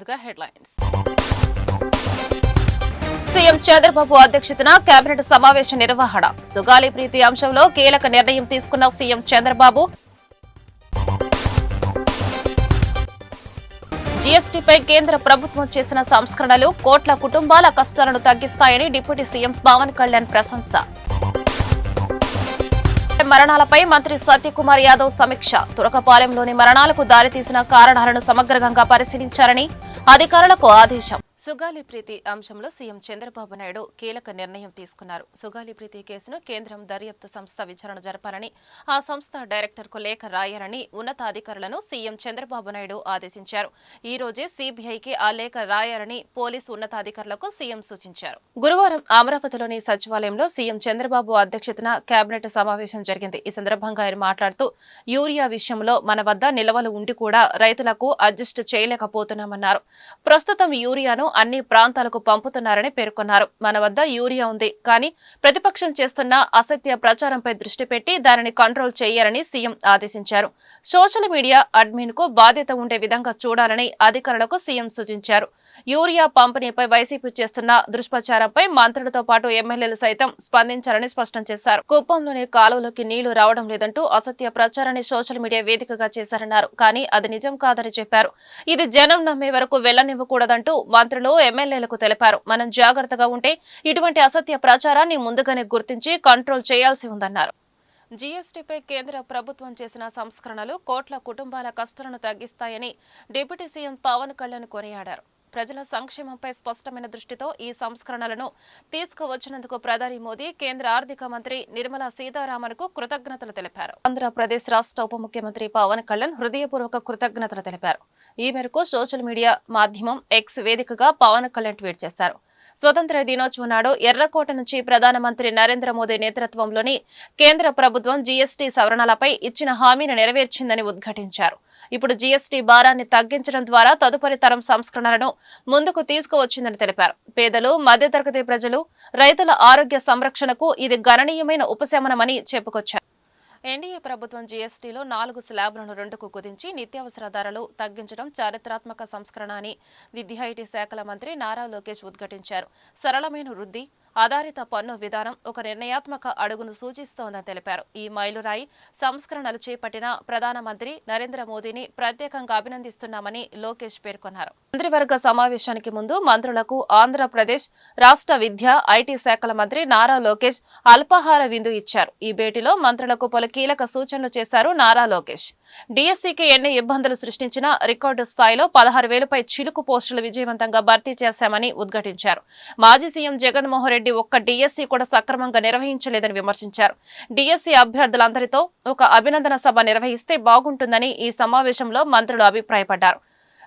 ముందుగా headlines. CM Chandrababu అధ్యక్షతన cabinet సమావేశ నిర్వహణ. సుగాలి ప్రీతి అంశంలో కీలక నిర్ణయం తీసుకున్న సీఎం చంద్రబాబు. జీఎస్టీపై కేంద్ర ప్రభుత్వం చేసిన సంస్కరణలు కోట్ల కుటుంబాల కష్టాలను తగ్గిస్తాయని డిప్యూటీ సీఎం పవన్ కళ్యాణ్ ప్రశంస. మరణాలపై మంత్రి సత్యకుమార్ యాదవ్ సమీక్ష. తురకపాలెంలోని మరణాలకు దారితీసిన కారణాలను సమగ్రంగా పరిశీలించాలని అధికారులకు ఆదేశం. సుగాలి ప్రీతి అంశంలో సీఎం చంద్రబాబు నాయుడు కీలక నిర్ణయం తీసుకున్నారు. సుగాలి ప్రీతి కేసును కేంద్రం దర్యాప్తు సంస్థ విచారణ జరపాలని, ఆ సంస్థ డైరెక్టర్కు లేఖ రాయాలని ఉన్నతాధికారులను సీఎం చంద్రబాబు నాయుడు ఆదేశించారు. ఈ రోజే సీబీఐకి ఆ లేఖ రాయాలని పోలీసు ఉన్నతాధికారులకు సీఎం సూచించారు. గురువారం అమరావతిలోని సచివాలయంలో సీఎం చంద్రబాబు అధ్యక్షతన కేబినెట్ సమావేశం జరిగింది. ఈ సందర్భంగా ఆయన మాట్లాడుతూ యూరియా విషయంలో మన వద్ద నిల్వలు ఉండి కూడా రైతులకు అడ్జస్ట్ చేయలేకపోతున్నామన్నారు. ప్రస్తుతం యూరియాను అన్ని ప్రాంతాలకు పంపుతున్నారని పేర్కొన్నారు. మన వద్ద యూరియా ఉంది, కానీ ప్రతిపక్షం చేస్తున్న అసత్య ప్రచారంపై దృష్టి పెట్టి దానిని కంట్రోల్ చేయాలని సీఎం ఆదేశించారు. సోషల్ మీడియా అడ్మిన్ కు బాధ్యత ఉండే విధంగా చూడాలని అధికారులకు సీఎం సూచించారు. యూరియా పంపిణీపై వైసీపీ చేస్తున్న దుష్ప్రచారంపై మంత్రులతో పాటు ఎమ్మెల్యేలు సైతం స్పందించారని స్పష్టం చేశారు. కుప్పంలోని కాలువలోకి నీళ్లు రావడం లేదంటూ అసత్య ప్రచారాన్ని సోషల్ మీడియా వేదికగా చేశారన్నారు. కానీ అది నిజం కాదని చెప్పారు. ఇది జనం నమ్మే వరకు వెళ్లనివ్వకూడదంటూ మంత్రులు ఎమ్మెల్యేలకు తెలిపారు. మనం జాగ్రత్తగా ఉంటే ఇటువంటి అసత్య ప్రచారాన్ని ముందుగానే గుర్తించి కంట్రోల్ చేయాల్సి ఉందన్నారు. జీఎస్టీపై కేంద్ర ప్రభుత్వం చేసిన సంస్కరణలు కోట్ల కుటుంబాల కష్టాలను తగ్గిస్తాయని డిప్యూటీ సీఎం పవన్ కళ్యాణ్ కొనియాడారు. ప్రజల సంక్షేమంపై స్పష్టమైన దృష్టితో ఈ సంస్కరణలను తీసుకువచ్చినందుకు ప్రధాని మోదీ, కేంద్ర ఆర్థిక మంత్రి నిర్మలా సీతారామన్కు కృతజ్ఞతలు తెలిపారు. ఆంధ్రప్రదేశ్ రాష్ట్ర ఉప ముఖ్యమంత్రి పవన్ కళ్యాణ్ హృదయపూర్వక కృతజ్ఞతలు తెలిపారు. ఈ మేరకు సోషల్ మీడియా మాధ్యమం ఎక్స్ వేదికగా పవన్ కళ్యాణ్ ట్వీట్ చేశారు. స్వతంత్ర దినోత్సవం నాడు ఎర్రకోట నుంచి ప్రధానమంత్రి నరేంద్ర మోదీ నేతృత్వంలోని కేంద్ర ప్రభుత్వం జీఎస్టీ సవరణలపై ఇచ్చిన హామీని నెరవేర్చిందని ఉద్ఘాటించారు. ఇప్పుడు జీఎస్టీ భారాన్ని తగ్గించడం ద్వారా తదుపరి తరం సంస్కరణలను ముందుకు తీసుకువచ్చిందని తెలిపారు. పేదలు, మధ్యతరగతి ప్రజలు, రైతుల ఆరోగ్య సంరక్షణకు ఇది గణనీయమైన ఉపశమనమని చెప్పుకొచ్చారు. ఎన్డీఏ ప్రభుత్వం జీఎస్టీలో 4 స్లాబ్లను 2కు కుదించి నిత్యావసర ధరలు తగ్గించడం చారిత్రాత్మక సంస్కరణ అని విద్యా ఐటీ శాఖల మంత్రి నారా లోకేష్ ఉద్ఘాటించారు. సరళమైన వృద్ధి ఆధారిత పన్ను విధానం ఒక నిర్ణయాత్మక అడుగును సూచిస్తోందని తెలిపారు. ఈ మైలురాయి సంస్కరణలు చేపట్టిన ప్రధానమంత్రి నరేంద్ర మోదీని ప్రత్యేకంగా అభినందిస్తున్నామని లోకేష్ పేర్కొన్నారు. మంత్రివర్గ సమావేశానికి ముందు మంత్రులకు ఆంధ్రప్రదేశ్ రాష్ట్ర విద్యా ఐటీ శాఖల మంత్రి నారా లోకేష్ అల్పాహార విందు ఇచ్చారు. ఈ భేటీలో మంత్రులకు పలు కీలక సూచనలు చేశారు నారా లోకేష్. డీఎస్సీకి ఎన్ని ఇబ్బందులు సృష్టించినా రికార్డు స్థాయిలో 16,000పై చిలుకు పోస్టులు విజయవంతంగా భర్తీ చేశామని ఉద్ఘాటించారు. మాజీ సీఎం జగన్మోహన్ రెడ్డి ఒక్క డీఎస్సీ కూడా సక్రమంగా నిర్వహించలేదని విమర్శించారు. డీఎస్సీ అభ్యర్థులందరితో ఒక అభినందన సభ నిర్వహిస్తే బాగుంటుందని ఈ సమావేశంలో మంత్రులు అభిప్రాయపడ్డారు.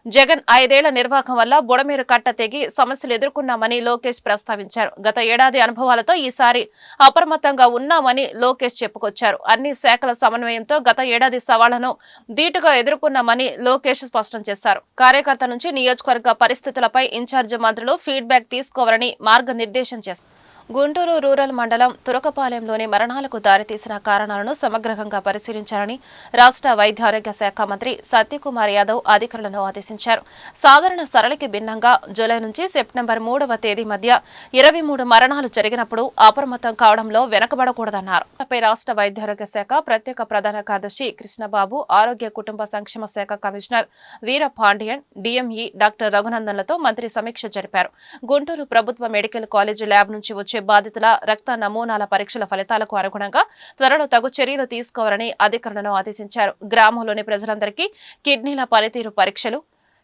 జగన్ 5 ఏళ్ల నిర్వాహకం వల్ల బుడమేరు కట్ట తెగి సమస్యలు ఎదుర్కొన్నామని లోకేష్ ప్రస్తావించారు. గత ఏడాది అనుభవాలతో ఈసారి అప్రమత్తంగా ఉన్నామని లోకేష్ చెప్పుకొచ్చారు. అన్ని శాఖల సమన్వయంతో గత ఏడాది సవాళ్లను ధీటుగా ఎదుర్కొన్నామని లోకేష్ స్పష్టం చేశారు. కార్యకర్త నుంచి నియోజకవర్గ పరిస్థితులపై ఇన్ఛార్జి మంత్రులు ఫీడ్బ్యాక్ తీసుకోవాలని మార్గనిర్దేశం చేశారు. గుంటూరు రూరల్ మండలం తురకపాలెంలోని మరణాలకు దారితీసిన కారణాలను సమగ్రంగా పరిశీలించాలని రాష్ట్ర వైద్యారోగ్య శాఖ మంత్రి సత్యకుమార్ యాదవ్ అధికారులను ఆదేశించారు. సాధారణ సరళికి భిన్నంగా జూలై నుంచి సెప్టెంబర్ 3వ తేదీ మధ్య 23 మరణాలు జరిగినప్పుడు అప్రమత్తం కావడంలో వెనకబడకూడదన్నారు. రాష్ట్ర వైద్యారోగ్య శాఖ ప్రత్యేక ప్రధాన కార్యదర్శి కృష్ణబాబు, ఆరోగ్య కుటుంబ సంక్షేమ శాఖ కమిషనర్ వీర పాండియన్, డిఎంఈ డాక్టర్ రఘునందన్లతో మంత్రి సమీక్ష జరిపారు. గుంటూరు ప్రభుత్వ మెడికల్ కాలేజీ ల్యాబ్ నుంచి వచ్చే బాధితుల రక్త నమూనాల పరీక్షల ఫలితాలకు అనుగుణంగా త్వరలో తగు చర్యలు తీసుకోవాలని అధికారులను ఆదేశించారు. గ్రామంలోని ప్రజలందరికీ కిడ్నీల పనితీరు పరీక్షలు,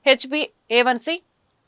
HbA1c,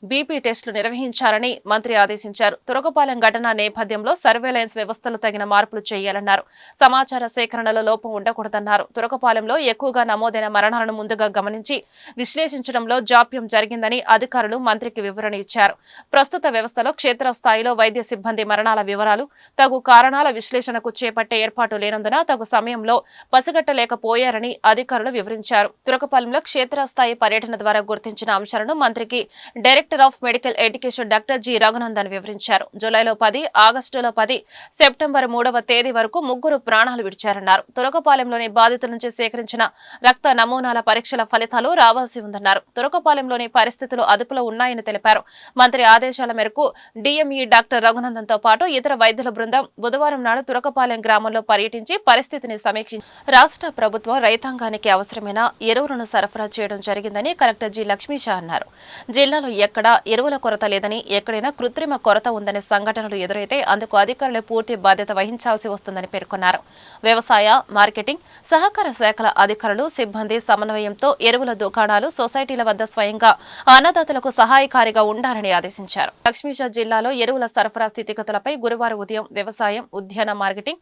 బీపీ టెస్టులు నిర్వహించాలని మంత్రి ఆదేశించారు. తురకపాలెం ఘటన నేపథ్యంలో సర్వేలెన్స్ వ్యవస్థలో తగిన మార్పులు చేయాలన్నారు. సమాచార సేకరణలో లోపం ఉండకూడదన్నారు. తురకపాలెంలో ఎక్కువగా నమోదైన మరణాలను ముందుగా గమనించి విశ్లేషించడంలో జాప్యం జరిగిందని అధికారులు మంత్రికి వివరణ ఇచ్చారు. ప్రస్తుత వ్యవస్థలో క్షేత్రస్థాయిలో వైద్య సిబ్బంది మరణాల వివరాలు, తగు కారణాల విశ్లేషణకు చేపట్టే ఏర్పాటు లేనందున తగు సమయంలో పసిగట్టలేకపోయారని అధికారులు వివరించారు. తురకపాలెంలో క్షేత్రస్థాయి పర్యటన ద్వారా గుర్తించిన అంశాలను మంత్రికి director director of medical education doctor G Raghunandan వివరించారు. జూలైలో 10, ఆగస్టులో 10, సెప్టెంబర్ 3వ తేదీ వరకు 3 ప్రాణాలు విడిచారన్నారు. తురకపాలెంలోని బాధితుల నుంచి సేకరించిన రక్త నమూనాల పరీక్షల ఫలితాలు రావాల్సి ఉందన్నారు. తురకపాలెంలోని పరిస్థితులు అదుపులో ఉన్నాయని తెలిపారు. మంత్రి ఆదేశాల మేరకు డిఎంఈ డాక్టర్ రఘునందన్ తో పాటు ఇతర వైద్యుల బృందం బుధవారం నాడు తురకపాలెం గ్రామంలో పర్యటించి పరిస్థితిని సమీక్షించారు. రాష్ట్ర ప్రభుత్వం రైతాంగానికి అవసరమైన ఎరువులను సరఫరా చేయడం జరిగిందని కలెక్టర్ జి లక్ష్మీషా అన్నారు. జిల్లాలో ఎక్కడా ఎరువుల కొరత లేదని, ఎక్కడైనా కృత్రిమ కొరత ఉందనే సంఘటనలు ఎదురైతే అందుకు అధికారులే పూర్తి బాధ్యత వహించాల్సి వస్తుందని పేర్కొన్నారు. వ్యవసాయ, మార్కెటింగ్, సహకార శాఖల అధికారులు, సిబ్బంది సమన్వయంతో ఎరువుల దుకాణాలు, సొసైటీల వద్ద స్వయంగా అన్నదాతలకు సహాయకారిగా ఉండాలని ఆదేశించారు. లక్ష్మీషా జిల్లాలో ఎరువుల సరఫరా స్థితిగతులపై గురువారం ఉదయం వ్యవసాయం, ఉద్యాన మార్కెటింగ్,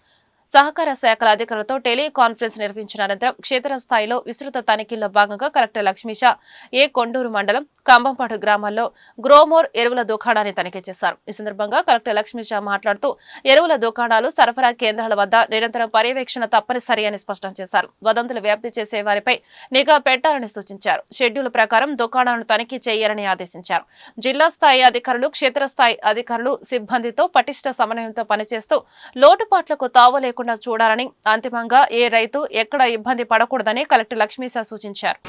సహకార శాఖల అధికారులతో టెలికాన్ఫరెన్స్ నిర్వహించిన అనంతరం క్షేత్రస్థాయిలో విస్తృత తనిఖీల్లో భాగంగా కలెక్టర్ లక్ష్మీషా కొండూరు మండలం కంబంపాడు గ్రామాల్లో గ్రోమోర్ ఎరువుల దుకాణాన్ని తనిఖీ చేశారు. ఈ సందర్భంగా కలెక్టర్ లక్ష్మీషా మాట్లాడుతూ ఎరువుల దుకాణాలు, సరఫరా కేంద్రాల వద్ద నిరంతరం పర్యవేక్షణ తప్పనిసరి అని స్పష్టం చేశారు. వదంతులు వ్యాప్తి చేసే వారిపై నిఘా పెట్టాలని సూచించారు. షెడ్యూల్ ప్రకారం దుకాణాలను తనిఖీ చేయాలని ఆదేశించారు. జిల్లా స్థాయి అధికారులు, క్షేత్రస్థాయి అధికారులు సిబ్బందితో పటిష్ట సమన్వయంతో పనిచేస్తూ లోటుపాట్లకు తావు లేకుండా చూడాలని, అంతిమంగా ఏ రైతు ఎక్కడ ఇబ్బంది పడకూడదని కలెక్టర్ లక్ష్మీషా సూచించారు.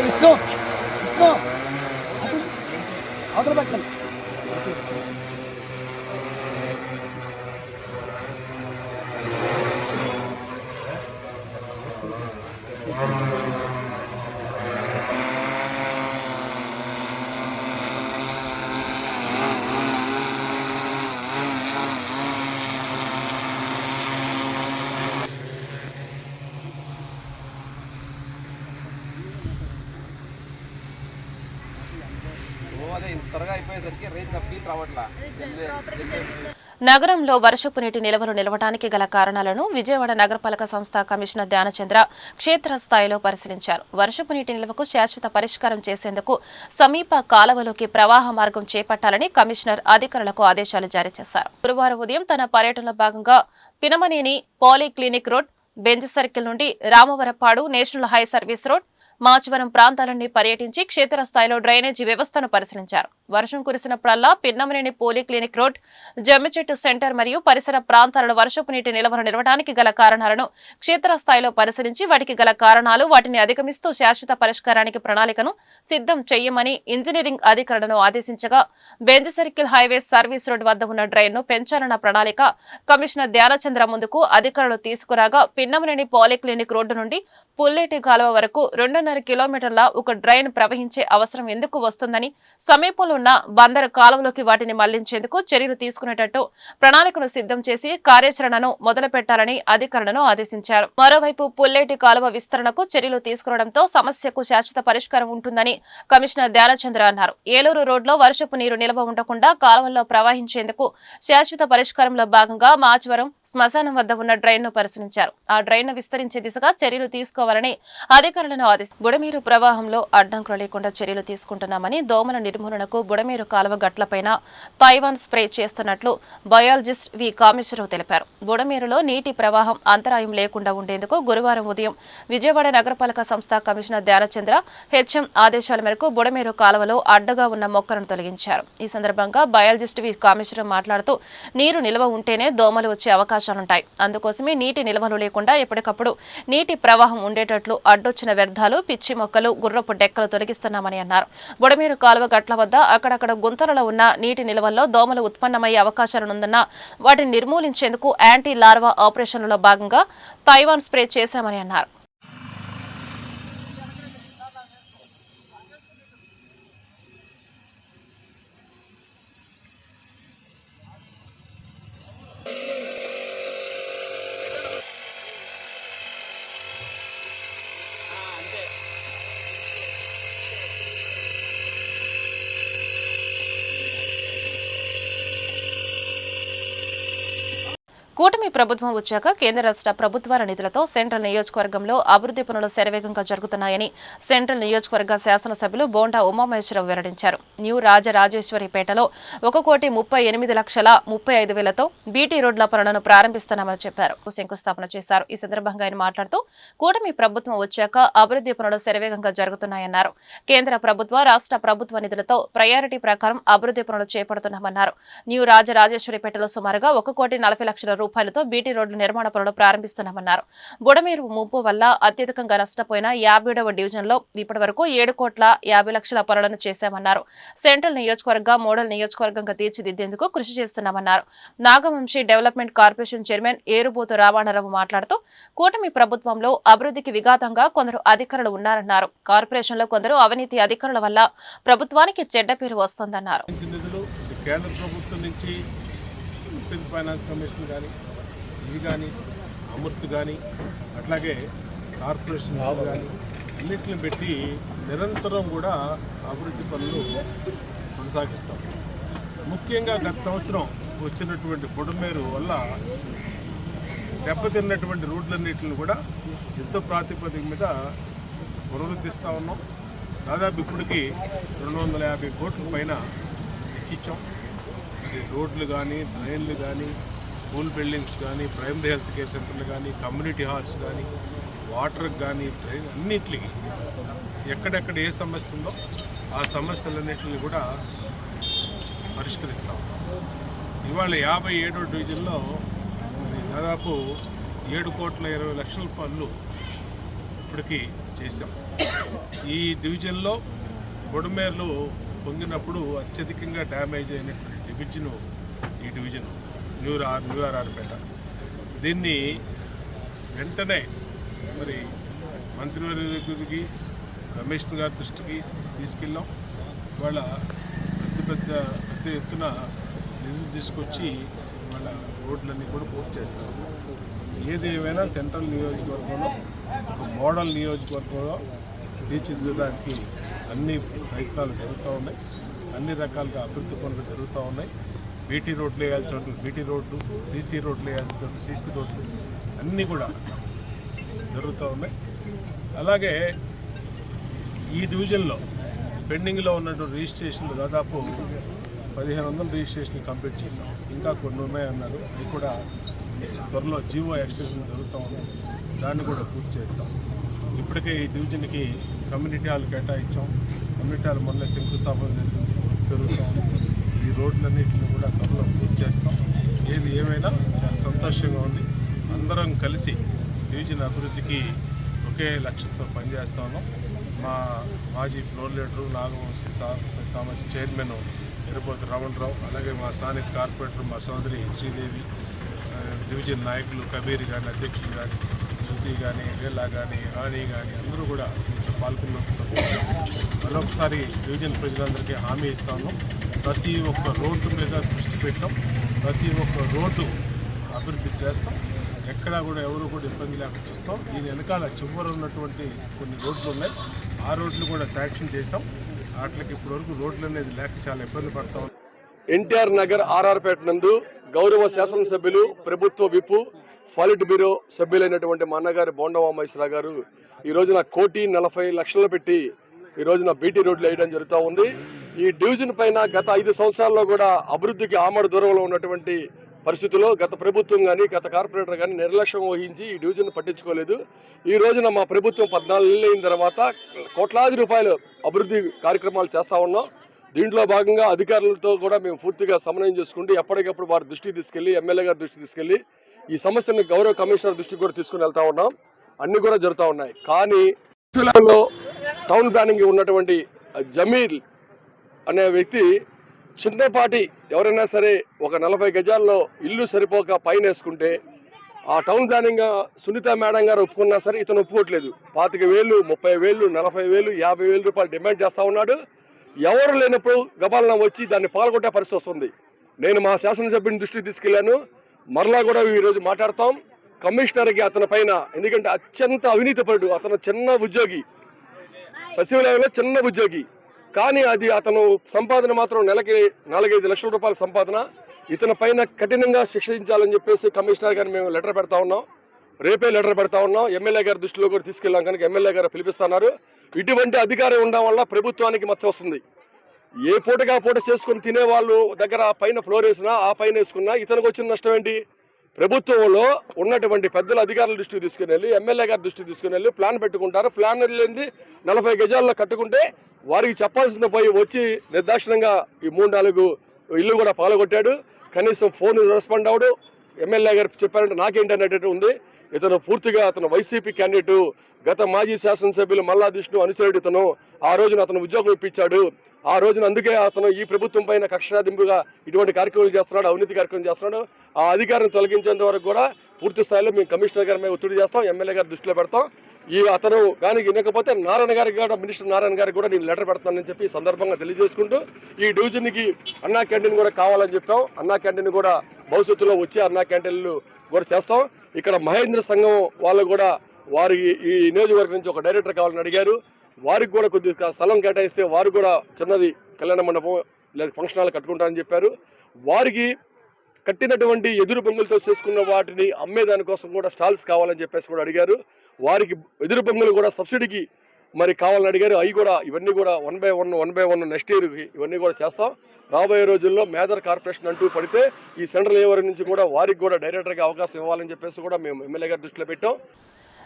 విష్ణు అవతల పట్టండి. నగరంలో వర్షపు నీటి నిల్వలు నిలవడానికి గల కారణాలను విజయవాడ నగరపాలక సంస్థ కమిషనర్ ధ్యానచంద్ర క్షేత్రస్థాయిలో పరిశీలించారు. వర్షపు నీటి నిల్వకు శాశ్వత పరిష్కారం చేసేందుకు సమీప కాలువలోకి ప్రవాహ మార్గం చేపట్టాలని కమిషనర్ అధికారులకు ఆదేశాలు జారీ చేశారు. గురువారం ఉదయం తన పర్యటనలో భాగంగా Pinamaneni polyclinic road, Benz circle నుండి Ramavarapadu national high service road, Machavaram ప్రాంతాలన్నీ పర్యటించి క్షేత్రస్థాయిలో డ్రైనేజీ వ్యవస్థను పరిశీలించారు. వర్షం కురిసినప్పుడల్లా Pinnamaneni polyclinic road, Jammichettu centre మరియు పరిసర ప్రాంతాలలో వర్షపు నీటి నిల్వలు నిలవడానికి గల కారణాలను క్షేత్రస్థాయిలో పరిశీలించి వాటికి గల కారణాలు, వాటిని అధిగమిస్తూ శాశ్వత పరిష్కారానికి ప్రణాళికను సిద్ధం చేయమని ఇంజనీరింగ్ అధికారులను ఆదేశించగా, Benz circle highway service road వద్ద ఉన్న డ్రైన్ను పెంచాలన్న ప్రణాళిక కమిషనర్ ధ్యానచంద్ర ముందుకు అధికారులు తీసుకురాగా, పిన్నమనేని పాలీక్లినిక్ రోడ్డు నుండి పుల్లేటి కాలువ వరకు 2.5 కిలోమీటర్ల ఒక డ్రైన్ ప్రవహించే అవసరం ఎందుకు వస్తుందని, సమీపంలో ఉన్న బందరు కాలువలోకి వాటిని మళ్లించేందుకు చర్యలు తీసుకునేటట్టు ప్రణాళికను సిద్ధం చేసి కార్యాచరణను మొదలుపెట్టాలని అధికారులను ఆదేశించారు. మరోవైపు పుల్లేటి కాలువ విస్తరణకు చర్యలు తీసుకురావడంతో సమస్యకు శాశ్వత పరిష్కారం ఉంటుందని కమిషనర్ ధ్యానచంద్ర అన్నారు. ఏలూరు రోడ్లో వర్షపు నీరు నిల్వ ఉండకుండా కాలువల్లో ప్రవహించేందుకు శాశ్వత పరిష్కారంలో భాగంగా మాచవరం శ్మశానం వద్ద ఉన్న డ్రైన్ను పరిశీలించారు. ఆ డ్రైన్ను విస్తరించే దిశగా చర్యలు తీసుకోవాలని అధికారులను ఆదేశించారు. బుడమేరు ప్రవాహంలో అడ్డంకులు లేకుండా చర్యలు తీసుకుంటున్నామని, దోమల నిర్మూలనకు బుడమేరు కాలువ గట్లపైన తైవాన్ స్ప్రే చేస్తున్నట్లు బయాలజిస్ట్ వి కామేశ్వరరావు తెలిపారు. బుడమేరులో నీటి ప్రవాహం అంతరాయం లేకుండా ఉండేందుకు గురువారం ఉదయం విజయవాడ నగరపాలక సంస్థ కమిషనర్ ధ్యానచంద్ర హెచ్ఎం ఆదేశాల మేరకు బుడమేరు కాలువలో అడ్డగా ఉన్న మొక్కలను తొలగించారు. ఈ సందర్భంగా బయాలజిస్ట్ వి కామేశ్వరరావు మాట్లాడుతూ, నీరు నిల్వ ఉంటేనే దోమలు వచ్చే అవకాశాలుంటాయి. అందుకోసమే నీటి నిల్వలు లేకుండా ఎప్పటికప్పుడు నీటి ప్రవాహం ఉండేటట్లు అడ్డొచ్చిన వ్యర్థాలు, పిచ్చి మొక్కలు, గుర్రపు డెక్కలు తొలగిస్తున్నామని అన్నారు. బుడమేరు కాలువ గట్ల వద్ద అక్కడక్కడ గుంతలలో ఉన్న నీటి నిల్వల్లో దోమలు ఉత్పన్నమయ్యే అవకాశాలుందన్న వాటిని నిర్మూలించేందుకు యాంటీ లార్వా ఆపరేషన్లలో భాగంగా తైవాన్ స్ప్రే చేశామని అన్నారు. కూటమి ప్రభుత్వం వచ్చాక కేంద్ర రాష్ట్ర ప్రభుత్వాల నిధులతో సెంట్రల్ నియోజకవర్గంలో అభివృద్ధి పనులు శరవేగంగా జరుగుతున్నాయని సెంట్రల్ నియోజకవర్గ శాసనసభ్యులు బోండా ఉమామహేశ్వరరావు వెల్లడించారు. న్యూ రాజరాజేశ్వరిపేటలో 1,38,35,000తో బీటీ రోడ్ల పనులను ప్రారంభిస్తున్నామని చెప్పారు. శంకుస్థాపన చేశారు. ఈ సందర్భంగా ఆయన మాట్లాడుతూ కూటమి ప్రభుత్వం వచ్చాక అభివృద్ధి పనులు శరవేగంగా జరుగుతున్నాయన్నారు. కేంద్ర ప్రభుత్వ రాష్ట్ర ప్రభుత్వ నిధులతో ప్రయారిటీ ప్రకారం అభివృద్ధి పనులు చేపడుతున్నామన్నారు. న్యూ రాజరాజేశ్వరిపేటలో సుమారుగా 1,40,00,000 రూపాయలతో బీటీ రోడ్ల నిర్మాణ పనులు ప్రారంభిస్తున్నామన్నారు. బుడమేరు ముప్పు వల్ల అత్యధికంగా నష్టపోయిన 57వ డివిజన్లో ఇప్పటి వరకు 7,50,00,000 పనులను చేశామన్నారు. సెంట్రల్ నియోజకవర్గ మోడల్ నియోజకవర్గంగా తీర్చిదిద్దేందుకు కృషి చేస్తున్నామన్నారు. Nagavamsi development corporation chairman Erubothu Ramarao మాట్లాడుతూ కూటమి ప్రభుత్వంలో అభివృద్ధికి విఘాతంగా కొందరు అధికారులు ఉన్నారన్నారు. కార్పొరేషన్లో కొందరు అవినీతి అధికారుల వల్ల ప్రభుత్వానికి చెడ్డ పేరు వస్తోందన్నారు. కేంద్ర ప్రభుత్వం నుంచి ఫైనాన్స్ కమిషన్ కానీ ఇది కానీ అమృత్ కానీ అట్లాగే కార్పొరేషన్ కానీ అన్నింటిని పెట్టి నిరంతరం కూడా అభివృద్ధి పనులు కొనసాగిస్తాం. ముఖ్యంగా గత సంవత్సరం వచ్చినటువంటి బుడమేరు వల్ల దెబ్బతిన్నటువంటి రోడ్లన్నింటిని కూడా యుద్ధ ప్రాతిపదిక మీద పునరుద్ధరిస్తూ ఉన్నాం. దాదాపు ఇప్పటికీ 250 కోట్ల పైన ఇచ్చాం. అది రోడ్లు కానీ, డ్రైన్లు కానీ, స్కూల్ బిల్డింగ్స్ కానీ, ప్రైమరీ హెల్త్ కేర్ సెంటర్లు కానీ, కమ్యూనిటీ హాల్స్ కానీ, వాటర్కి కానీ, డ్రైన్ అన్నింటికి ఎక్కడెక్కడ ఏ సమస్య ఉందో ఆ సమస్యలన్నింటినీ కూడా పరిష్కరిస్తాం. ఇవాళ 57వ డివిజన్లో దాదాపు 7,20,00,000 పనులు ఇప్పటికీ చేశాం. ఈ డివిజన్లో బుడమేర్లు పొంగినప్పుడు అత్యధికంగా డ్యామేజ్ అయినటువంటి డివిజను ఈ డివిజన్ న్యూ ఆర్ఆర్పేట. దీన్ని వెంటనే మరి మంత్రివర్గ దగ్గరికి, కమిషనర్ గారి దృష్టికి తీసుకెళ్ళాం. ఇవాళ పెద్ద ఎత్తున నిధులు తీసుకొచ్చి వాళ్ళ రోడ్లన్నీ కూడా పూర్తి చేస్తాం. ఏది ఏమైనా సెంట్రల్ నియోజకవర్గంలో ఒక మోడల్ నియోజకవర్గంలో తీర్చిదిద్దడానికి అన్ని ప్రయత్నాలు జరుగుతూ ఉన్నాయి. అన్ని రకాలుగా అభివృద్ధి పనులు జరుగుతూ ఉన్నాయి. బీటీ రోడ్లు వేయాల్సిన చోట్ల బీటీ రోడ్లు, సీసీ రోడ్లు వేయాల్సిన చోట్ల సీసీ రోడ్లు అన్నీ కూడా జరుగుతూ ఉన్నాయి. అలాగే ఈ డివిజన్లో పెండింగ్లో ఉన్నటువంటి రిజిస్ట్రేషన్లు దాదాపు 1,500 రిజిస్ట్రేషన్లు కంప్లీట్ చేశాం. ఇంకా కొన్ని ఉన్నాయన్నారు. అవి కూడా త్వరలో జీవో ఎక్స్టెన్షన్ జరుగుతూ ఉన్నాయి. దాన్ని కూడా పూర్తి చేస్తాం. ఇప్పటికే ఈ డివిజన్కి కమ్యూనిటీ హాల్ కేటాయించాం. కమ్యూనిటీ హాల్ మొన్న శంకుస్థాపన జరుగుతాం. ఈ రోడ్లన్నింటినీ కూడా త్వరలో పూర్తి చేస్తాం. ఏది ఏమైనా చాలా సంతోషంగా ఉంది. అందరం కలిసి డివిజన్ అభివృద్ధికి ఒకే లక్ష్యంతో పనిచేస్తా ఉన్నాం. మా మాజీ ఫ్లోర్ లీడరు నాగవంశీ సామాజిక చైర్మన్ ఎరుపోతు రమణరావు, అలాగే మా స్థానిక కార్పొరేటర్ మా సోదరి శ్రీదేవి, డివిజన్ నాయకులు కబీర్ కానీ, అధ్యక్షులు కానీ, శృతి కానీ, వీళ్ళ కానీ, రాణి కానీ అందరూ కూడా పాల్గొన్నందుకు సంతోషం. మరొకసారి డివిజన్ ప్రజలందరికీ హామీ ఇస్తాను. ప్రతి ఒక్క రోడ్డు మీద దృష్టి పెట్టాం. ప్రతి ఒక్క రోడ్డు అభివృద్ధి చేస్తాం. ఎక్కడా కూడా ఎవరు కూడా ఇబ్బంది లేకుండా చూస్తాం. దీని వెనకాల చివర ఉన్నటువంటి కొన్ని రోడ్లు ఉన్నాయి. ఆ రోడ్లు కూడా శాంక్షన్ చేసాం. వాటికి ఇప్పటివరకు రోడ్లు అనేది లేక చాలా ఇబ్బంది పడతాం. ఎన్టీఆర్ నగర్ ఆర్ఆర్పేట నందు గౌరవ శాసనసభ్యులు, ప్రభుత్వ విప్, పాలిట్ బ్యూరో సభ్యులైనటువంటి మా అన్నగారు బోండా ఉమామహేశ్వరరావు గారు ఈ రోజున 1,40,00,000 పెట్టి ఈ రోజున బీటీ రోడ్లు వేయడం జరుగుతూ ఉంది. ఈ డివిజన్ పైన గత 5 సంవత్సరాల్లో కూడా అభివృద్ధికి ఆమడ దూరంలో ఉన్నటువంటి పరిస్థితుల్లో గత ప్రభుత్వం కానీ, గత కార్పొరేటర్ కానీ నిర్లక్ష్యం వహించి ఈ డివిజన్ పట్టించుకోలేదు. ఈ రోజున మా ప్రభుత్వం 14 నెలలు అయిన తర్వాత కోట్లాది రూపాయలు అభివృద్ధి కార్యక్రమాలు చేస్తూ ఉన్నాం. దీంట్లో భాగంగా అధికారులతో కూడా మేము పూర్తిగా సమన్వయం చేసుకుంటూ ఎప్పటికప్పుడు వారి దృష్టికి తీసుకెళ్లి, ఎమ్మెల్యే గారి దృష్టికి తీసుకెళ్లి ఈ సమస్యను గౌరవ కమిషనర్ దృష్టికి కూడా తీసుకుని వెళ్తా ఉన్నాం. అన్ని కూడా జరుగుతూ ఉన్నాయి. కానీ టౌన్ ప్లానింగ్ ఉన్నటువంటి జమీల్ అనే వ్యక్తి చిన్నపాటి ఎవరైనా సరే ఒక 40 గజాల్లో ఇల్లు సరిపోక పైన వేసుకుంటే ఆ టౌన్ ప్లానింగ్ సునీత మేడం గారు ఒప్పుకున్నా సరే ఇతను ఒప్పుకోవట్లేదు. 25,000, 30,000, 40,000, 50,000 రూపాయలు డిమాండ్ చేస్తూ ఉన్నాడు. ఎవరు లేనప్పుడు గబాలన వచ్చి దాన్ని పాల్గొట్టే పరిస్థితి వస్తుంది. నేను మా శాసనసభ్యుని దృష్టికి తీసుకెళ్లాను. మరలా కూడా ఈరోజు మాట్లాడతాం. కమిషనర్కి అతని పైన, ఎందుకంటే అత్యంత అవినీతిపరుడు. అతను చిన్న ఉద్యోగి, సచివాలయంలో చిన్న ఉద్యోగి. కానీ అది అతను సంపాదన మాత్రం నెలకి 4-5 లక్షల రూపాయల సంపాదన. ఇతని పైన కఠినంగా శిక్షించాలని చెప్పేసి కమిషనర్ గారిని మేము లెటర్ పెడతా ఉన్నాం. రేపే లెటర్ పెడతా ఉన్నాం. ఎమ్మెల్యే గారి దృష్టిలో కూడా తీసుకెళ్ళాం కనుక ఎమ్మెల్యే గారు పిలిపిస్తున్నారు. ఇటువంటి అధికారం ఉండడం వల్ల ప్రభుత్వానికి మచ్చ వస్తుంది. ఏ పూటగా పూట చేసుకుని తినే వాళ్ళు దగ్గర పైన ఫ్లోర్ వేసినా ఆ పైన వేసుకున్నా ఇతనికి వచ్చిన నష్టం ఏంటి? ప్రభుత్వంలో ఉన్నటువంటి పెద్దల అధికారుల దృష్టికి తీసుకుని వెళ్ళి ఎమ్మెల్యే గారి దృష్టికి తీసుకుని వెళ్ళి ప్లాన్ పెట్టుకుంటారు. ప్లాన్ లేనిది 40 గజాల్లో కట్టుకుంటే వారికి చెప్పాల్సింది పోయి వచ్చి నిర్దాక్షిణంగా ఈ 3-4 ఇల్లు కూడా పగలగొట్టాడు. కనీసం ఫోన్ రెస్పాండ్ అవడు. ఎమ్మెల్యే గారు చెప్పారంటే నాకేంటి అనేటట్టు ఉంది. ఇతను పూర్తిగా అతను వైసీపీ క్యాండిడేటు, గత మాజీ శాసనసభ్యులు మల్లా విష్ణు అనుచరుడు ఇతను. ఆ రోజున అతను ఉద్యోగం ఇప్పించాడు. ఆ రోజున అందుకే అతను ఈ ప్రభుత్వం పైన కక్షాదింపుగా ఇటువంటి కార్యక్రమాలు చేస్తున్నాడు, అవినీతి కార్యక్రమం చేస్తున్నాడు. ఆ అధికారం తొలగించేంత వరకు కూడా పూర్తి స్థాయిలో మేము కమిషనర్ గారి మీద ఒత్తిడి చేస్తాం, ఎమ్మెల్యే గారి దృష్టిలో పెడతాం. అతను కానీ వినకపోతే నారాయణ గారికి కూడా, మినిస్టర్ నారాయణ గారికి కూడా నేను లెటర్ పెడతానని చెప్పి ఈ సందర్భంగా తెలియజేసుకుంటూ ఈ డివిజన్కి అన్నా క్యాంటీన్ కూడా కావాలని చెప్పాం. అన్నా క్యాంటీన్ కూడా భవిష్యత్తులో వచ్చి అన్నా క్యాంటీన్లు కూడా చేస్తాం. ఇక్కడ మహేంద్ర సంఘం వాళ్ళు కూడా వారికి ఈ నియోజకవర్గం నుంచి ఒక డైరెక్టర్ కావాలని అడిగారు. వారికి కూడా కొద్దిగా స్థలం కేటాయిస్తే వారు కూడా చిన్నది కళ్యాణ మండపం లేదా ఫంక్షన్ హాల్ కట్టుకుంటారని చెప్పారు. వారికి కట్టినటువంటి ఎదురు బొంగులతో చేసుకున్న వాటిని అమ్మేదానికోసం కూడా స్టాల్స్ కావాలని చెప్పేసి కూడా అడిగారు. వారికి ఎదురు బొంగులు కూడా సబ్సిడీకి మరి కావాలని అడిగారు. అవి కూడా ఇవన్నీ కూడా 1/1 నెక్స్ట్ ఇయర్కి ఇవన్నీ కూడా చేస్తాం. రాబోయే రోజుల్లో మేదర్ కార్పొరేషన్ అంటూ పడితే ఈ సెంట్రల్ ఏవర్ నుంచి కూడా వారికి కూడా డైరెక్టర్గా అవకాశం ఇవ్వాలని చెప్పేసి కూడా మేము ఎమ్మెల్యే గారి దృష్టిలో పెట్టాం.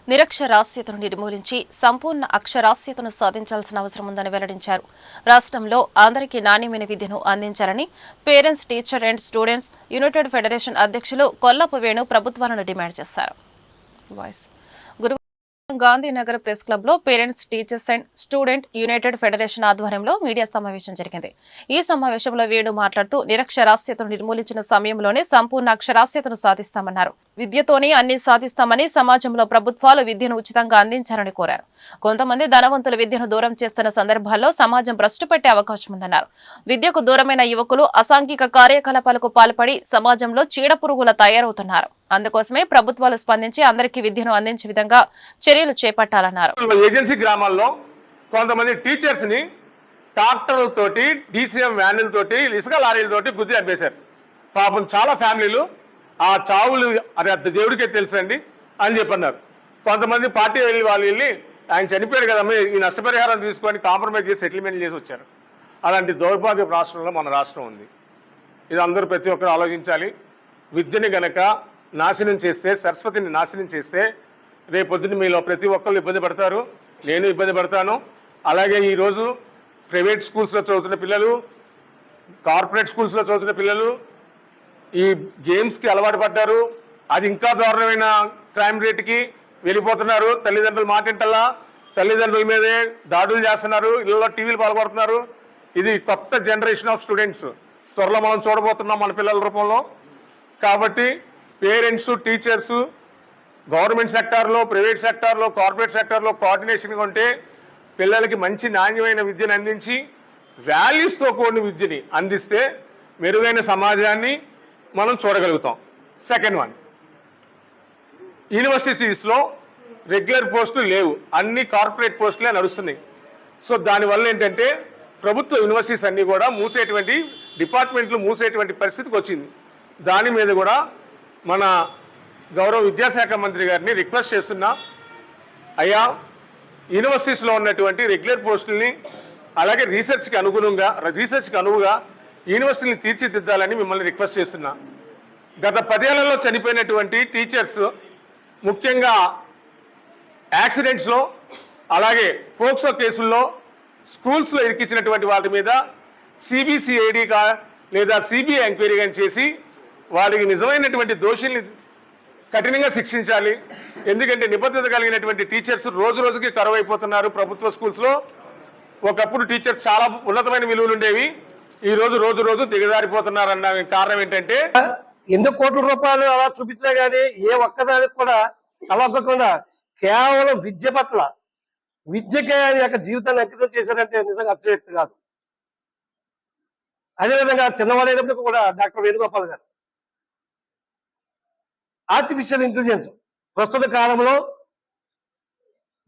నిరక్షరాస్యతను నిర్మూలించి సంపూర్ణ అక్షరాస్యతను సాధించాల్సిన అవసరం ఉందని వెల్లడించారు. రాష్ట్రంలో అందరికీ నాణ్యమైన విద్యను అందించాలని parents, teacher and students United federation అధ్యక్షులు కొల్లపు వేణు ప్రభుత్వాలను డిమాండ్ చేశారు. గాంధీనగర్ ప్రెస్ క్లబ్ లో parents, teachers and student United federation ఆధ్వర్యంలో మీడియా సమావేశం జరిగింది. ఈ సమావేశంలో వేణు మాట్లాడుతూ నిరక్షరాస్యతను నిర్మూలించిన సమయంలోనే సంపూర్ణ అక్షరాస్యతను సాధిస్తామన్నారు. విద్యతోనే అన్ని సాధిస్తామని, సమాజంలో ప్రభుత్వాలు విద్యను ఉచితంగా అందించాలని కోరారు. కొంతమంది ధనవంతులు విద్యను దూరం చేస్తున్న సందర్భాల్లో సమాజం భ్రష్టు పట్టే అవకాశం ఉందన్నారు. విద్యకు దూరమైన యువకులు అసాంఘిక కార్యకలాపాలకు పాల్పడి సమాజంలో చీడపురుగుల తయారవుతున్నారు. అందుకోసమే ప్రభుత్వాలు స్పందించి అందరికీ విద్యను అందించే విధంగా చర్యలు చేపట్టాలన్నారు. ఏజెన్సీ గ్రామాల్లో కొంతమంది టీచర్స్ ని ట్రాక్టర్లతోటి, డీసీఎం వ్యాన్లతోటి, ఇసుక లారీలతోటి గుద్ది చంపేశారు. పాపం చాలా ఫ్యామిలీలు ఆ చావులు అది దేవుడికే తెలుసండి అని చెప్పన్నారు. కొంతమంది పార్టీ వాళ్ళు వెళ్ళి ఆయన చనిపోయారు కదమ్మా ఈ నష్టపరిహారం తీసుకొని కాంప్రమైజ్ చేసి సెటిల్మెంట్ చేసి వచ్చారు. అలాంటి దౌర్భాగ్య రాష్ట్రంలో మన రాష్ట్రం ఉంది. ఇది అందరూ ప్రతి ఒక్కరు ఆలోచించాలి. విద్యని గనక నాశనం చేస్తే, సరస్వతిని నాశనం చేస్తే రేపొద్దున మీలో ప్రతి ఒక్కళ్ళు ఇబ్బంది పడతారు. నేను ఇబ్బంది పడతాను. అలాగే ఈరోజు ప్రైవేట్ స్కూల్స్లో చదువుతున్న పిల్లలు, కార్పొరేట్ స్కూల్స్లో చదువుతున్న పిల్లలు ఈ గేమ్స్కి అలవాటు పడ్డారు. అది ఇంకా దారుణమైన క్రైమ్ రేట్కి వెళ్ళిపోతున్నారు. తల్లిదండ్రులు మాటింటల్లా తల్లిదండ్రుల మీదే దాడులు చేస్తున్నారు, ఇళ్ళలో టీవీలు పాల్గొడుతున్నారు. ఇది కొత్త జనరేషన్ ఆఫ్ స్టూడెంట్స్ త్వరలో మనం చూడబోతున్నాం మన పిల్లల రూపంలో. కాబట్టి పేరెంట్స్, టీచర్స్ గవర్నమెంట్ సెక్టార్లో, ప్రైవేట్ సెక్టార్లో, కార్పొరేట్ సెక్టార్లో కోఆర్డినేషన్గా ఉంటే పిల్లలకి మంచి నాణ్యమైన విద్యను అందించి వాల్యూస్తో కూడిన విద్యని అందిస్తే మెరుగైన సమాజాన్ని మనం చూడగలుగుతాం. సెకండ్ వన్, యూనివర్సిటీస్లో రెగ్యులర్ పోస్టులు లేవు, అన్ని కార్పొరేట్ పోస్టులే నడుస్తున్నాయి. సో దానివల్ల ఏంటంటే ప్రభుత్వ యూనివర్సిటీస్ అన్నీ కూడా మూసేటువంటి, డిపార్ట్మెంట్లు మూసేటువంటి పరిస్థితికి వచ్చింది. దాని మీద కూడా మన గౌరవ విద్యాశాఖ మంత్రి గారిని రిక్వెస్ట్ చేస్తున్నా, అయ్యా యూనివర్సిటీస్లో ఉన్నటువంటి రెగ్యులర్ పోస్టుల్ని అలాగే రీసెర్చ్కి అనువుగా యూనివర్సిటీని తీర్చిదిద్దాలని మిమ్మల్ని రిక్వెస్ట్ చేస్తున్నా. గత 10 ఏళ్లలో చనిపోయినటువంటి టీచర్స్, ముఖ్యంగా యాక్సిడెంట్స్లో అలాగే ఫోక్సో కేసుల్లో స్కూల్స్లో ఇరికించినటువంటి వాటి మీద సిబిసిఐడి లేదా సిబిఐ ఎంక్వైరీ కానీ చేసి వారికి నిజమైనటువంటి దోషుల్ని కఠినంగా శిక్షించాలి. ఎందుకంటే నిబద్ధత కలిగినటువంటి టీచర్స్ రోజు రోజుకి కరువైపోతున్నారు ప్రభుత్వ స్కూల్స్లో. ఒకప్పుడు టీచర్స్ చాలా ఉన్నతమైన విలువలు ఉండేవి, ఈ రోజు రోజు దిగజారిపోతున్నారన్న కారణం ఏంటంటే ఎన్ని కోట్ల రూపాయలు అలా చూపించినా కానీ ఏ ఒక్కదానికి కూడా తలొక్కకుండా కేవలం విద్య పట్ల, విద్యకే ఆయన యొక్క జీవితాన్ని అంకితం చేశారంటే నిజంగా అతిశయోక్తి కాదు. అదేవిధంగా చిన్నవాడైనప్పుడు కూడా డాక్టర్ వేణుగోపాల్ గారు ఆర్టిఫిషియల్ ఇంటెలిజెన్స్ ప్రస్తుత కాలంలో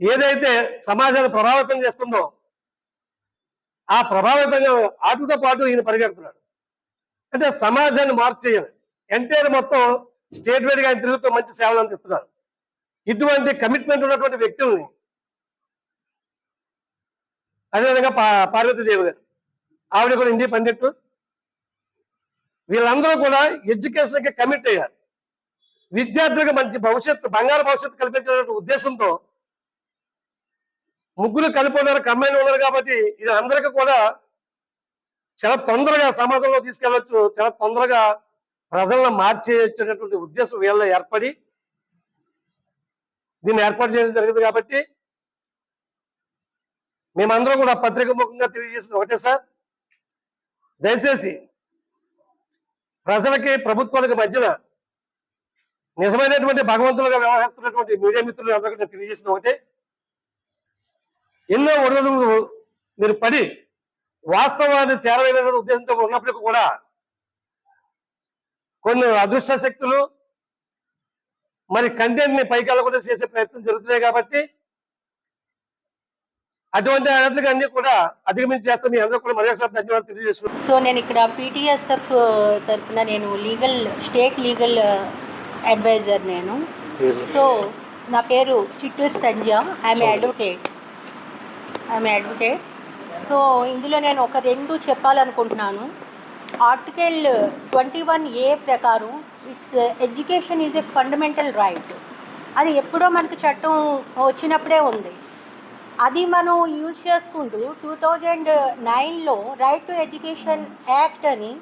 ఏదైతే సమాజాన్ని ప్రభావితం చేస్తుందో ఆ ప్రభావితంగా ఆటతో పాటు ఈయన పరిగెడుతున్నాడు. అంటే సమాజాన్ని మార్పు చేయాలి. ఎన్టీఆర్ మొత్తం స్టేట్ వైడ్గా ఆయన తిరుగుతూ మంచి సేవలు అందిస్తున్నారు. ఇటువంటి కమిట్మెంట్ ఉన్నటువంటి వ్యక్తుల్ని, అదేవిధంగా పార్వతీదేవి గారు, ఆవిడ కూడా ఇండిపెండెంట్, వీళ్ళందరూ కూడా ఎడ్యుకేషన్కి కమిట్ అయ్యారు. విద్యార్థులకు మంచి భవిష్యత్తు, బంగారు భవిష్యత్తు కల్పించాలనే ఉద్దేశంతో ముగ్గురు కలిపి ఉన్నారు, కంబైన్ ఉన్నారు. కాబట్టి ఇది అందరికీ కూడా చాలా తొందరగా సమాజంలో తీసుకెళ్లొచ్చు, చాలా తొందరగా ప్రజలను మార్చేయొచ్చేటటువంటి ఉద్దేశం వీళ్ళ ఏర్పడి దీన్ని ఏర్పాటు చేయడం జరిగింది. కాబట్టి మేమందరం కూడా పత్రిక ముఖంగా తెలియజేసిన ఒకటే సార్, దయచేసి ప్రజలకి ప్రభుత్వాలకు మధ్యన నిజమైనటువంటి భగవంతులుగా వ్యవహరిస్తున్నటువంటి మీడియా మిత్రులు అందరికీ తెలియజేసిన ఒకటే, ఎన్నో ఒడిదుడుకులు మీరు పడి వాస్తవాన్ని చేరవేయాలనే ఉద్దేశంతో ఉన్నప్పటికీ కూడా కొన్ని అదృష్ట శక్తులు మరి కంటెంట్ ని పైకెళ్ళకుండా చేసే ప్రయత్నం జరుగుతున్నాయి. కాబట్టి అటువంటి అన్నిటికీ అన్ని కూడా అధిగమించి చేస్తాం. మీ అందరూ కూడా మరొకసారి ధన్యవాదాలు తెలియజేసుకుంటున్నాను. సో నేను ఇక్కడ PTSF తరఫున నేను స్టేట్ లీగల్ అడ్వైజర్ నేను. సో నా పేరు చిట్టూరు సంజ, ఐఎమ్ అడ్వకేట్. సో ఇందులో నేను ఒక 2 చెప్పాలనుకుంటున్నాను. ఆర్టికల్ 21A ప్రకారం education is a fundamental right. అది ఎప్పుడో మనకు చట్టం వచ్చినప్పుడే ఉంది. అది మనం యూజ్ చేసుకుంటూ 2009లో రైట్ టు ఎడ్యుకేషన్ యాక్ట్ అని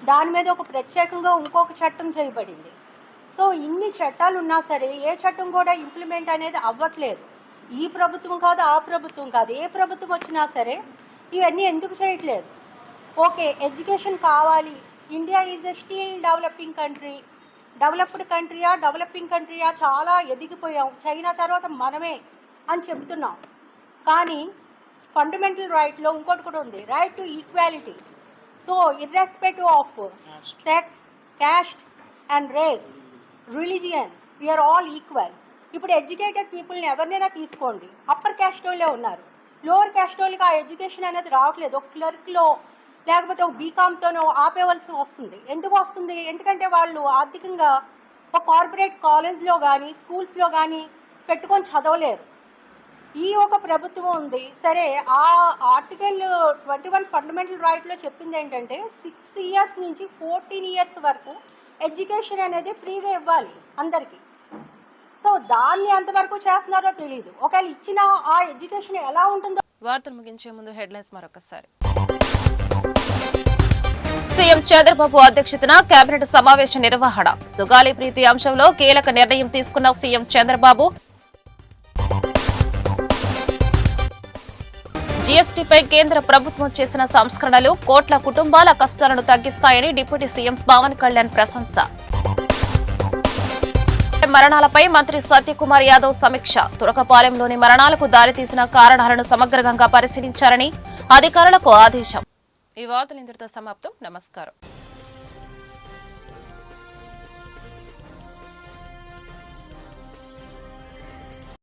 దాని మీద ఒక ప్రత్యేకంగా ఇంకొక చట్టం చేయబడింది. సో ఇన్ని చట్టాలు ఉన్నా సరే ఏ చట్టం కూడా ఇంప్లిమెంట్ అనేది అవ్వట్లేదు. ఈ ప్రభుత్వం కాదు, ఆ ప్రభుత్వం కాదు, ఏ ప్రభుత్వం వచ్చినా సరే ఇవన్నీ ఎందుకు చేయట్లేదు? ఓకే, ఎడ్యుకేషన్ కావాలి, India is a still developing country. Developed కంట్రీయా, డెవలపింగ్ కంట్రీయా, చాలా ఎదిగిపోయాం, చైనా తర్వాత మనమే అని చెప్తున్నాం. కానీ ఫండమెంటల్ రైట్లో ఇంకోటి కూడా ఉంది, right to equality. So irrespective of sex, caste and race, religion, we are all equal. ఇప్పుడు ఎడ్యుకేటెడ్ పీపుల్ని ఎవరినైనా తీసుకోండి, అప్పర్ క్యాస్ట్ వాళ్ళే ఉన్నారు, లోవర్ క్యాస్ట్ వాళ్ళకి ఆ ఎడ్యుకేషన్ అనేది రావట్లేదు. ఒక క్లర్క్లో లేకపోతే ఒక బీకామ్తోనో ఆపేవలసి వస్తుంది. ఎందుకు వస్తుంది? ఎందుకంటే వాళ్ళు ఆర్థికంగా ఒక కార్పొరేట్ కాలేజ్లో కానీ స్కూల్స్లో కానీ పెట్టుకొని చదవలేరు. ఈ ఒక ప్రభుత్వం ఉంది సరే, ఆ ఆర్టికల్ 21 ఫండమెంటల్ రైట్లో చెప్పింది ఏంటంటే 6 years నుంచి 14 years వరకు ఎడ్యుకేషన్ అనేది ఫ్రీగా ఇవ్వాలి అందరికీ. సో దాన్ని ఎంతవరకు చేస్తున్నారో తెలియదు. ఒకవేళ ఇచ్చిన ఆ ఎడ్యుకేషన్ ఎలా ఉంటుందో. వార్తలు ముగించే ముందు హెడ్లైన్స్ మరొకసారి. సీఎం చంద్రబాబు అధ్యక్షతన కేబినెట్ సమావేశ నిర్వహణ. సుగాలి ప్రీతి అంశంలో కీలక నిర్ణయం తీసుకున్న సీఎం చంద్రబాబు. జీఎస్టీపై కేంద్ర ప్రభుత్వం చేసిన సంస్కరణలు కోట్ల కుటుంబాల కష్టాలను తగ్గిస్తాయని డిప్యూటీ సీఎం పవన్ కళ్యాణ్ ప్రశంస. మరణాలపై మంత్రి సత్యకుమార్ యాదవ్ సమీక్ష. తురకపాలెంలోని మరణాలకు దారితీసిన కారణాలను సమగ్రంగా పరిశీలించారని అధికారులకు ఆదేశం. ఈ వార్తలు ఇంతటితో సమాప్తం. నమస్కారం.